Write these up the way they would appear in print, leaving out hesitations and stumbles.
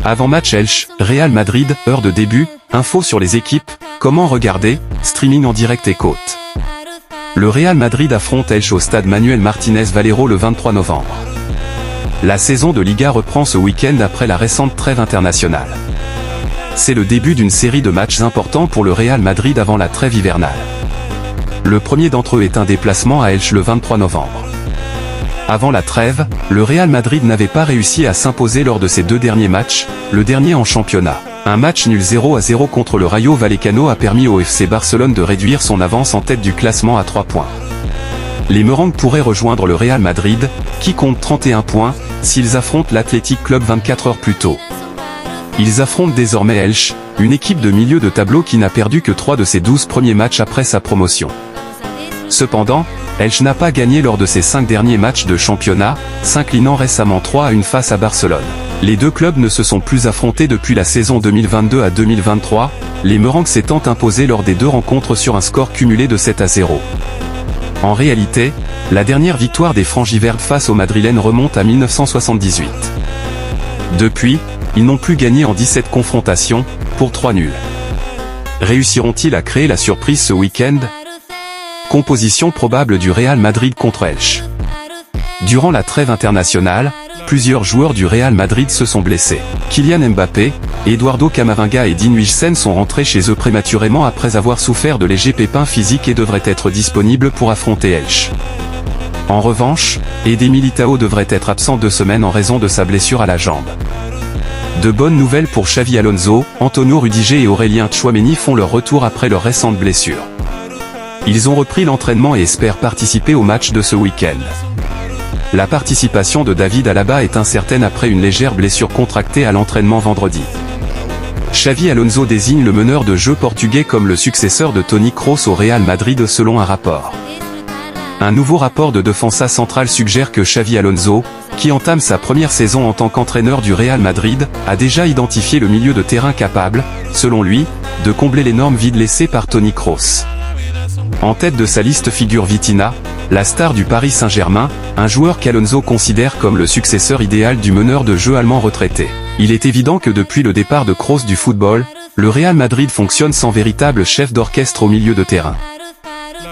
Avant-match Elche, Real Madrid, heure de début, info sur les équipes, comment regarder, streaming en direct et côte. Le Real Madrid affronte Elche au stade Manuel Martínez Valero le 23 novembre. La saison de Liga reprend ce week-end après la récente trêve internationale. C'est le début d'une série de matchs importants pour le Real Madrid avant la trêve hivernale. Le premier d'entre eux est un déplacement à Elche le 23 novembre. Avant la trêve, le Real Madrid n'avait pas réussi à s'imposer lors de ses deux derniers matchs, le dernier en championnat. Un match nul 0-0 contre le Rayo Vallecano a permis au FC Barcelone de réduire son avance en tête du classement à 3 points. Les Merengues pourraient rejoindre le Real Madrid, qui compte 31 points, s'ils affrontent l'Athletic Club 24 heures plus tôt. Ils affrontent désormais Elche, une équipe de milieu de tableau qui n'a perdu que 3 de ses 12 premiers matchs après sa promotion. Cependant, Elche n'a pas gagné lors de ses 5 derniers matchs de championnat, s'inclinant récemment 3-1 face à Barcelone. Les deux clubs ne se sont plus affrontés depuis la saison 2022 à 2023, les Merengues s'étant imposés lors des deux rencontres sur un score cumulé de 7-0. En réalité, la dernière victoire des Franjiverdes face aux Madrilènes remonte à 1978. Depuis, ils n'ont plus gagné en 17 confrontations, pour 3 nuls. Réussiront-ils à créer la surprise ce week-end ? Composition probable du Real Madrid contre Elche. Durant la trêve internationale, plusieurs joueurs du Real Madrid se sont blessés. Kylian Mbappé, Eduardo Camavinga et Dean Huijsen sont rentrés chez eux prématurément après avoir souffert de légers pépins physiques et devraient être disponibles pour affronter Elche. En revanche, Eder Militao devrait être absent 2 semaines en raison de sa blessure à la jambe. De bonnes nouvelles pour Xavi Alonso, Antonio Rudiger et Aurélien Tchouaméni font leur retour après leur récente blessure. Ils ont repris l'entraînement et espèrent participer au match de ce week-end. La participation de David Alaba est incertaine après une légère blessure contractée à l'entraînement vendredi. Xavi Alonso désigne le meneur de jeu portugais comme le successeur de Toni Kroos au Real Madrid selon un rapport. Un nouveau rapport de Defensa Central suggère que Xavi Alonso, qui entame sa première saison en tant qu'entraîneur du Real Madrid, a déjà identifié le milieu de terrain capable, selon lui, de combler l'énorme vide laissé par Toni Kroos. En tête de sa liste figure Vitinha, la star du Paris Saint-Germain, un joueur qu'Alonso considère comme le successeur idéal du meneur de jeu allemand retraité. Il est évident que depuis le départ de Kroos du football, le Real Madrid fonctionne sans véritable chef d'orchestre au milieu de terrain.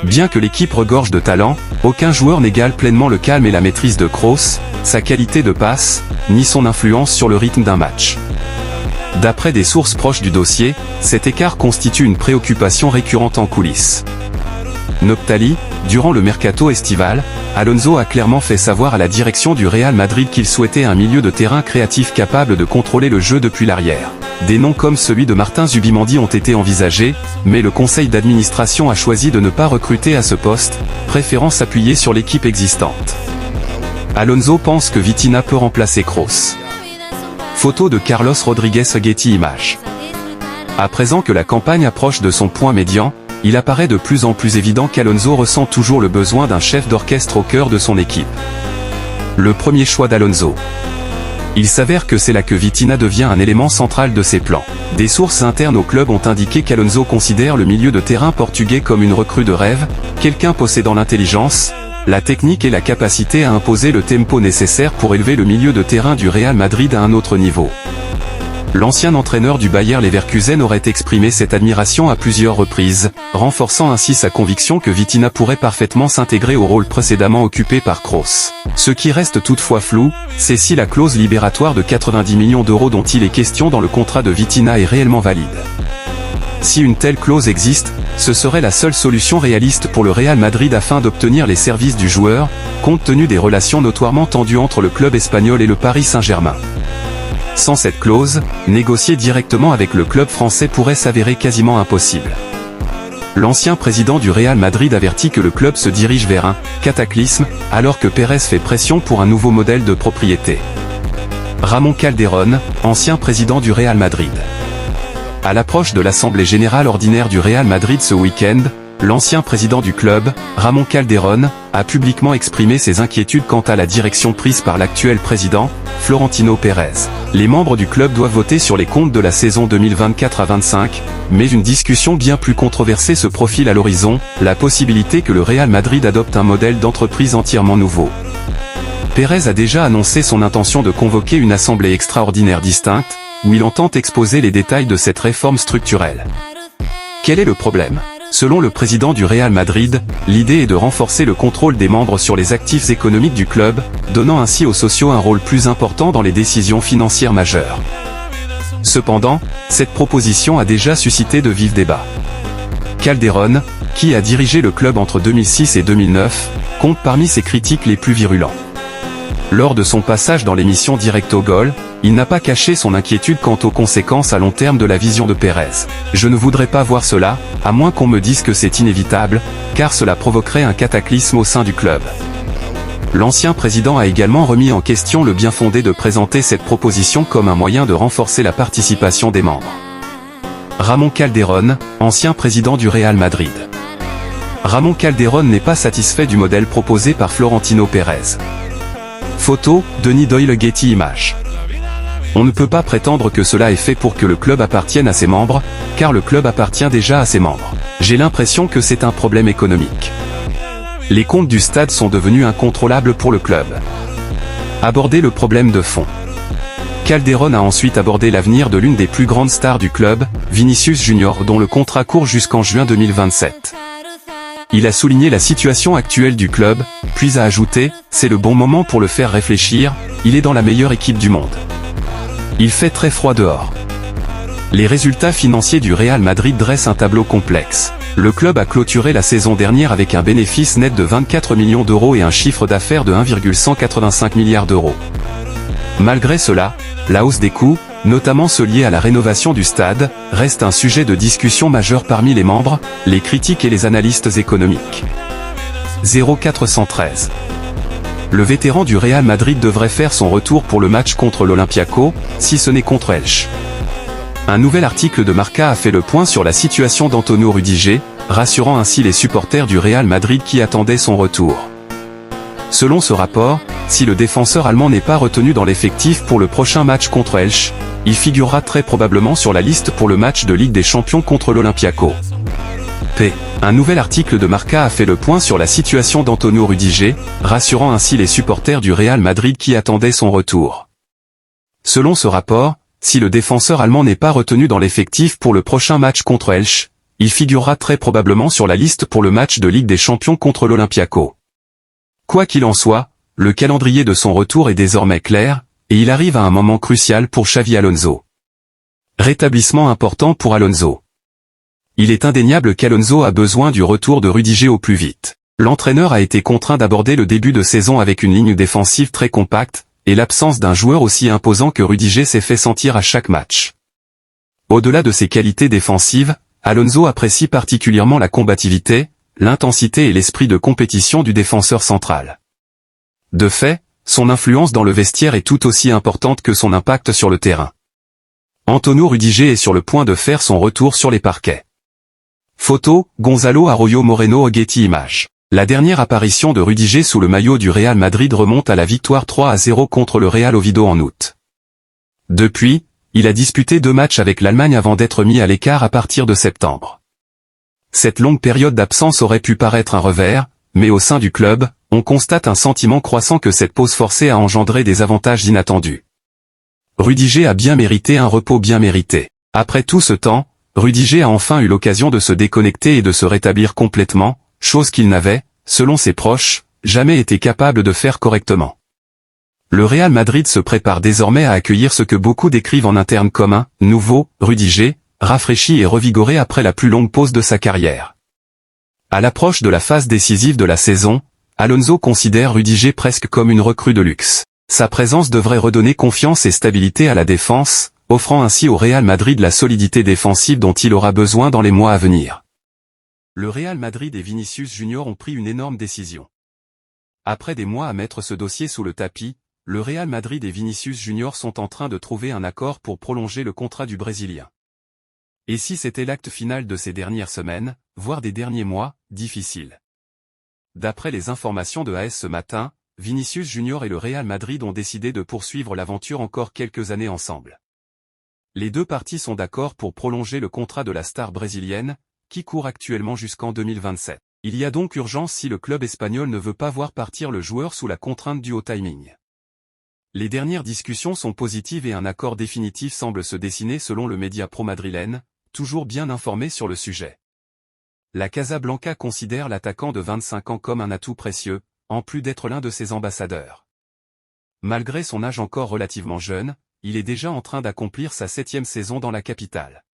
Bien que l'équipe regorge de talent, aucun joueur n'égale pleinement le calme et la maîtrise de Kroos, sa qualité de passe, ni son influence sur le rythme d'un match. D'après des sources proches du dossier, cet écart constitue une préoccupation récurrente en coulisses. Noptali, durant le mercato estival, Alonso a clairement fait savoir à la direction du Real Madrid qu'il souhaitait un milieu de terrain créatif capable de contrôler le jeu depuis l'arrière. Des noms comme celui de Martin Zubimendi ont été envisagés, mais le conseil d'administration a choisi de ne pas recruter à ce poste, préférant s'appuyer sur l'équipe existante. Alonso pense que Vitinha peut remplacer Kroos. Photo de Carlos Rodriguez Getty Images. À présent que la campagne approche de son point médian, il apparaît de plus en plus évident qu'Alonso ressent toujours le besoin d'un chef d'orchestre au cœur de son équipe. Le premier choix d'Alonso. Il s'avère que c'est là que Vitinha devient un élément central de ses plans. Des sources internes au club ont indiqué qu'Alonso considère le milieu de terrain portugais comme une recrue de rêve, quelqu'un possédant l'intelligence, la technique et la capacité à imposer le tempo nécessaire pour élever le milieu de terrain du Real Madrid à un autre niveau. L'ancien entraîneur du Bayer Leverkusen aurait exprimé cette admiration à plusieurs reprises, renforçant ainsi sa conviction que Vitinha pourrait parfaitement s'intégrer au rôle précédemment occupé par Kroos. Ce qui reste toutefois flou, c'est si la clause libératoire de 90 millions d'euros dont il est question dans le contrat de Vitinha est réellement valide. Si une telle clause existe, ce serait la seule solution réaliste pour le Real Madrid afin d'obtenir les services du joueur, compte tenu des relations notoirement tendues entre le club espagnol et le Paris Saint-Germain. Sans cette clause, négocier directement avec le club français pourrait s'avérer quasiment impossible. L'ancien président du Real Madrid avertit que le club se dirige vers un « cataclysme » alors que Pérez fait pression pour un nouveau modèle de propriété. Ramón Calderón, ancien président du Real Madrid. À l'approche de l'Assemblée générale ordinaire du Real Madrid ce week-end, l'ancien président du club, Ramón Calderón, a publiquement exprimé ses inquiétudes quant à la direction prise par l'actuel président, Florentino Pérez. Les membres du club doivent voter sur les comptes de la saison 2024 à 25, mais une discussion bien plus controversée se profile à l'horizon, la possibilité que le Real Madrid adopte un modèle d'entreprise entièrement nouveau. Pérez a déjà annoncé son intention de convoquer une assemblée extraordinaire distincte, où il entend exposer les détails de cette réforme structurelle. Quel est le problème? Selon le président du Real Madrid, l'idée est de renforcer le contrôle des membres sur les actifs économiques du club, donnant ainsi aux socios un rôle plus important dans les décisions financières majeures. Cependant, cette proposition a déjà suscité de vifs débats. Calderón, qui a dirigé le club entre 2006 et 2009, compte parmi ses critiques les plus virulents. Lors de son passage dans l'émission Directo Gol, il n'a pas caché son inquiétude quant aux conséquences à long terme de la vision de Pérez. « Je ne voudrais pas voir cela, à moins qu'on me dise que c'est inévitable, car cela provoquerait un cataclysme au sein du club. » L'ancien président a également remis en question le bien-fondé de présenter cette proposition comme un moyen de renforcer la participation des membres. Ramón Calderón, ancien président du Real Madrid. Ramón Calderón n'est pas satisfait du modèle proposé par Florentino Pérez. Photo, Denis Doyle Getty Images. On ne peut pas prétendre que cela est fait pour que le club appartienne à ses membres, car le club appartient déjà à ses membres. J'ai l'impression que c'est un problème économique. Les comptes du stade sont devenus incontrôlables pour le club. Aborder le problème de fond. Calderón a ensuite abordé l'avenir de l'une des plus grandes stars du club, Vinicius Junior, dont le contrat court jusqu'en juin 2027. Il a souligné la situation actuelle du club, puis a ajouté « C'est le bon moment pour le faire réfléchir, il est dans la meilleure équipe du monde. Il fait très froid dehors. » Les résultats financiers du Real Madrid dressent un tableau complexe. Le club a clôturé la saison dernière avec un bénéfice net de 24 millions d'euros et un chiffre d'affaires de 1,185 milliard d'euros. Malgré cela, la hausse des coûts, notamment ceux liés à la rénovation du stade, reste un sujet de discussion majeur parmi les membres, les critiques et les analystes économiques. 0413. Le vétéran du Real Madrid devrait faire son retour pour le match contre l'Olympiakos, si ce n'est contre Elche. Un nouvel article de Marca a fait le point sur la situation d'Antonio Rudiger, rassurant ainsi les supporters du Real Madrid qui attendaient son retour. Selon ce rapport, si le défenseur allemand n'est pas retenu dans l'effectif pour le prochain match contre Elche, il figurera très probablement sur la liste pour le match de Ligue des Champions contre l'Olympiakos. Un nouvel article de Marca a fait le point sur la situation d'Antonio Rudiger, rassurant ainsi les supporters du Real Madrid qui attendaient son retour. Selon ce rapport, si le défenseur allemand n'est pas retenu dans l'effectif pour le prochain match contre Elche, il figurera très probablement sur la liste pour le match de Ligue des Champions contre l'Olympiakos. Quoi qu'il en soit, le calendrier de son retour est désormais clair, et il arrive à un moment crucial pour Xavi Alonso. Rétablissement important pour Alonso. Il est indéniable qu'Alonso a besoin du retour de Rudiger au plus vite. L'entraîneur a été contraint d'aborder le début de saison avec une ligne défensive très compacte, et l'absence d'un joueur aussi imposant que Rudiger s'est fait sentir à chaque match. Au-delà de ses qualités défensives, Alonso apprécie particulièrement la combativité, l'intensité et l'esprit de compétition du défenseur central. De fait, son influence dans le vestiaire est tout aussi importante que son impact sur le terrain. Antonio Rudiger est sur le point de faire son retour sur les parquets. Photo, Gonzalo Arroyo Moreno Getty Images. La dernière apparition de Rudiger sous le maillot du Real Madrid remonte à la victoire 3-0 contre le Real Oviedo en août. Depuis, il a disputé 2 matchs avec l'Allemagne avant d'être mis à l'écart à partir de septembre. Cette longue période d'absence aurait pu paraître un revers, mais au sein du club, on constate un sentiment croissant que cette pause forcée a engendré des avantages inattendus. Rudiger a bien mérité un repos bien mérité. Après tout ce temps, Rudiger a enfin eu l'occasion de se déconnecter et de se rétablir complètement, chose qu'il n'avait, selon ses proches, jamais été capable de faire correctement. Le Real Madrid se prépare désormais à accueillir ce que beaucoup décrivent en interne comme un « nouveau » Rudiger, rafraîchi et revigoré après la plus longue pause de sa carrière. À l'approche de la phase décisive de la saison, Alonso considère Rudiger presque comme une recrue de luxe. Sa présence devrait redonner confiance et stabilité à la défense, offrant ainsi au Real Madrid la solidité défensive dont il aura besoin dans les mois à venir. Le Real Madrid et Vinicius Junior ont pris une énorme décision. Après des mois à mettre ce dossier sous le tapis, le Real Madrid et Vinicius Junior sont en train de trouver un accord pour prolonger le contrat du Brésilien. Et si c'était l'acte final de ces dernières semaines, voire des derniers mois, difficile. D'après les informations de AS ce matin, Vinicius Junior et le Real Madrid ont décidé de poursuivre l'aventure encore quelques années ensemble. Les deux parties sont d'accord pour prolonger le contrat de la star brésilienne, qui court actuellement jusqu'en 2027. Il y a donc urgence si le club espagnol ne veut pas voir partir le joueur sous la contrainte du haut timing. Les dernières discussions sont positives et un accord définitif semble se dessiner selon le média pro-madrilène, toujours bien informé sur le sujet. La Casablanca considère l'attaquant de 25 ans comme un atout précieux, en plus d'être l'un de ses ambassadeurs. Malgré son âge encore relativement jeune, il est déjà en train d'accomplir sa 7e saison dans la capitale.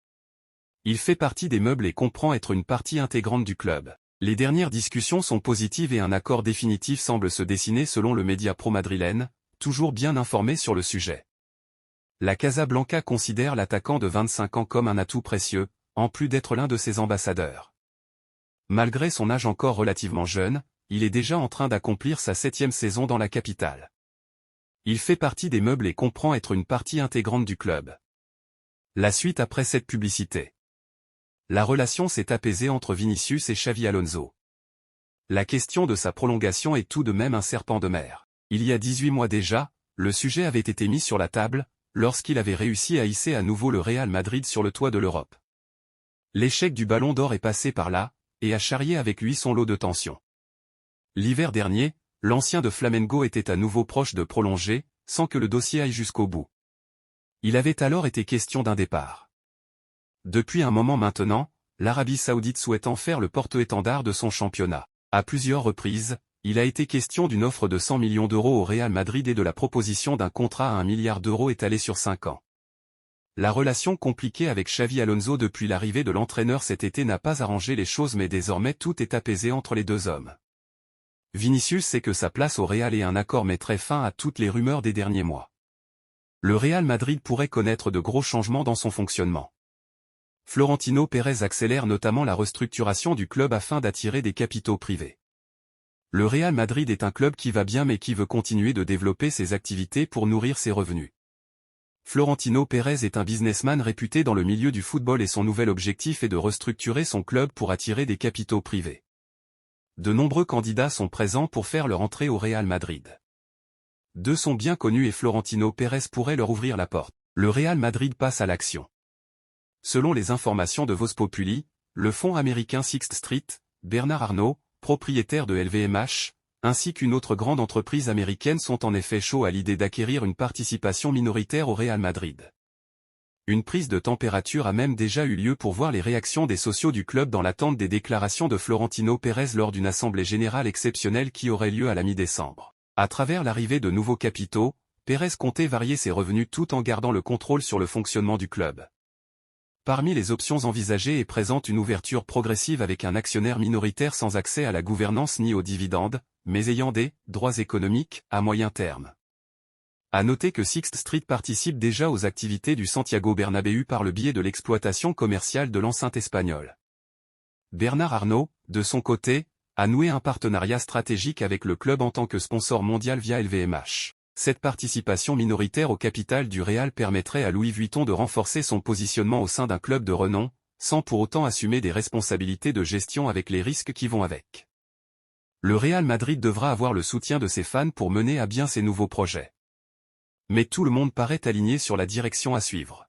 Il fait partie des meubles et comprend être une partie intégrante du club. Les dernières discussions sont positives et un accord définitif semble se dessiner selon le média pro-madrilène, toujours bien informé sur le sujet. La Casablanca considère l'attaquant de 25 ans comme un atout précieux, en plus d'être l'un de ses ambassadeurs. Malgré son âge encore relativement jeune, il est déjà en train d'accomplir sa 7e saison dans la capitale. Il fait partie des meubles et comprend être une partie intégrante du club. La suite après cette publicité. La relation s'est apaisée entre Vinicius et Xavi Alonso. La question de sa prolongation est tout de même un serpent de mer. Il y a 18 mois déjà, le sujet avait été mis sur la table, lorsqu'il avait réussi à hisser à nouveau le Real Madrid sur le toit de l'Europe. L'échec du Ballon d'Or est passé par là, et a charrié avec lui son lot de tensions. L'hiver dernier, l'ancien de Flamengo était à nouveau proche de prolonger, sans que le dossier aille jusqu'au bout. Il avait alors été question d'un départ. Depuis un moment maintenant, l'Arabie Saoudite souhaitant faire le porte-étendard de son championnat. À plusieurs reprises, il a été question d'une offre de 100 millions d'euros au Real Madrid et de la proposition d'un contrat à 1 milliard d'euros étalé sur 5 ans. La relation compliquée avec Xavi Alonso depuis l'arrivée de l'entraîneur cet été n'a pas arrangé les choses, mais désormais tout est apaisé entre les deux hommes. Vinicius sait que sa place au Real et un accord mettrait fin à toutes les rumeurs des derniers mois. Le Real Madrid pourrait connaître de gros changements dans son fonctionnement. Florentino Pérez accélère notamment la restructuration du club afin d'attirer des capitaux privés. Le Real Madrid est un club qui va bien mais qui veut continuer de développer ses activités pour nourrir ses revenus. Florentino Pérez est un businessman réputé dans le milieu du football et son nouvel objectif est de restructurer son club pour attirer des capitaux privés. De nombreux candidats sont présents pour faire leur entrée au Real Madrid. Deux sont bien connus et Florentino Pérez pourrait leur ouvrir la porte. Le Real Madrid passe à l'action. Selon les informations de Voz Populi, le fonds américain Sixth Street, Bernard Arnault, propriétaire de LVMH, ainsi qu'une autre grande entreprise américaine sont en effet chauds à l'idée d'acquérir une participation minoritaire au Real Madrid. Une prise de température a même déjà eu lieu pour voir les réactions des socios du club dans l'attente des déclarations de Florentino Pérez lors d'une assemblée générale exceptionnelle qui aurait lieu à la mi-décembre. À travers l'arrivée de nouveaux capitaux, Pérez comptait varier ses revenus tout en gardant le contrôle sur le fonctionnement du club. Parmi les options envisagées est présente une ouverture progressive avec un actionnaire minoritaire sans accès à la gouvernance ni aux dividendes, mais ayant des droits économiques à moyen terme. À noter que Sixth Street participe déjà aux activités du Santiago Bernabéu par le biais de l'exploitation commerciale de l'enceinte espagnole. Bernard Arnault, de son côté, a noué un partenariat stratégique avec le club en tant que sponsor mondial via LVMH. Cette participation minoritaire au capital du Real permettrait à Louis Vuitton de renforcer son positionnement au sein d'un club de renom, sans pour autant assumer des responsabilités de gestion avec les risques qui vont avec. Le Real Madrid devra avoir le soutien de ses fans pour mener à bien ses nouveaux projets. Mais tout le monde paraît aligné sur la direction à suivre.